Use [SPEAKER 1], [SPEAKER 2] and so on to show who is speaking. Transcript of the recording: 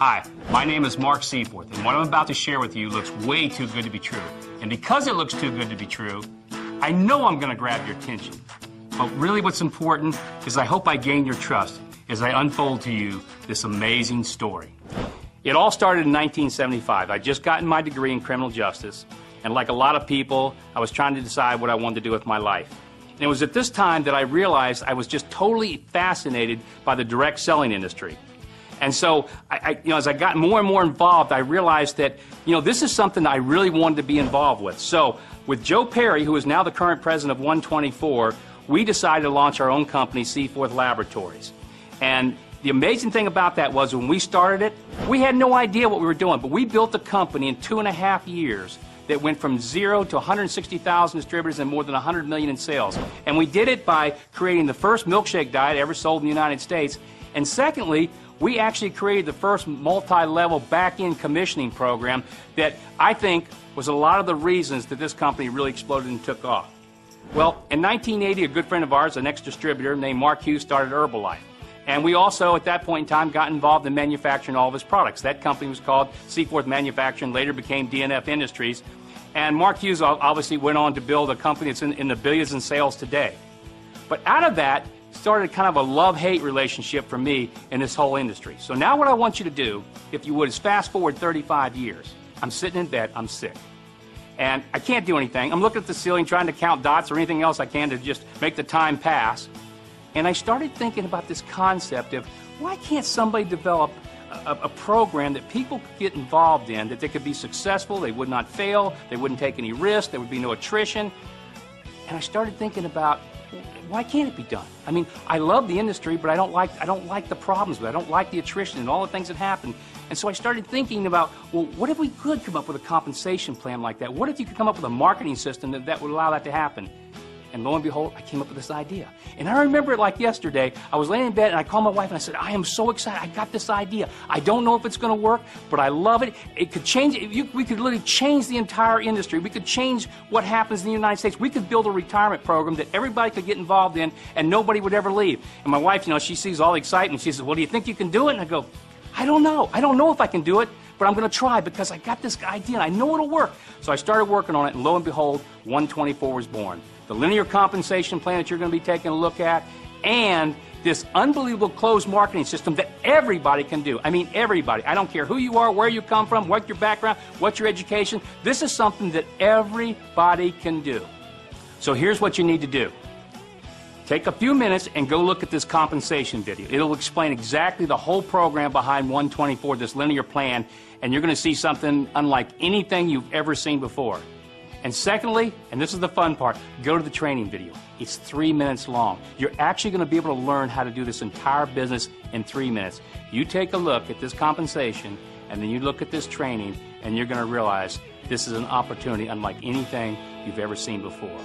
[SPEAKER 1] Hi, my name is Mark Seaforth, and what I'm about to share with you looks way too good to be true. And because it looks too good to be true, I know I'm going to grab your attention. But really what's important is I hope I gain your trust as I unfold to you this amazing story. It all started in 1975. I'd just gotten my degree in criminal justice, and like a lot of people, I was trying to decide what I wanted to do with my life. And it was at this time that I realized I was just totally fascinated by the direct selling industry. And so, as I got more and more involved, I realized that, this is something I really wanted to be involved with. So, with Joe Perry, who is now the current president of One24, we decided to launch our own company, Seaforth Laboratories. And the amazing thing about that was when we started it, we had no idea what we were doing, but we built a company in 2.5 years that went from 0 to 160,000 distributors and more than 100 million in sales. And we did it by creating the first milkshake diet ever sold in the United States. And secondly, we actually created the first multi-level back-end commissioning program that I think was a lot of the reasons that this company really exploded and took off. Well, in 1980, a good friend of ours, an ex-distributor named Mark Hughes, started Herbalife. And we also, at that point in time, got involved in manufacturing all of his products. That company was called Seaforth Manufacturing, later became DNF Industries. And Mark Hughes obviously went on to build a company that's in the billions in sales today. But out of that started kind of a love-hate relationship for me in this whole industry. So now what I want you to do, if you would, is fast forward 35 years. I'm sitting in bed, I'm sick. And I can't do anything. I'm looking at the ceiling trying to count dots or anything else I can to just make the time pass. And I started thinking about this concept of why can't somebody develop a program that people could get involved in, that they could be successful, they would not fail, they wouldn't take any risks, there would be no attrition. And I started thinking about, why can't it be done? I mean, I love the industry, but I don't like the problems with it. I don't like the attrition and all the things that happen. And so I started thinking about, well, what if we could come up with a compensation plan like that? What if you could come up with a marketing system that would allow that to happen? And lo and behold, I came up with this idea. And I remember it like yesterday. I was laying in bed and I called my wife and I said, I am so excited. I got this idea. I don't know if it's going to work, but I love it. It could change. We could literally change the entire industry. We could change what happens in the United States. We could build a retirement program that everybody could get involved in and nobody would ever leave. And my wife, she sees all the excitement. She says, well, do you think you can do it? And I go, I don't know. I don't know if I can do it, but I'm going to try because I got this idea and I know it'll work. So I started working on it, and lo and behold, One24 was born. The linear compensation plan that you're going to be taking a look at, and this unbelievable closed marketing system that everybody can do. I mean, everybody. I don't care who you are, where you come from, what your background, what your education. This is something that everybody can do. So here's what you need to do. Take a few minutes and go look at this compensation video. It'll explain exactly the whole program behind One24, this linear plan, and you're going to see something unlike anything you've ever seen before. And secondly, and this is the fun part, go to the training video. It's 3 minutes long. You're actually going to be able to learn how to do this entire business in 3 minutes. You take a look at this compensation, and then you look at this training, and you're going to realize this is an opportunity unlike anything you've ever seen before.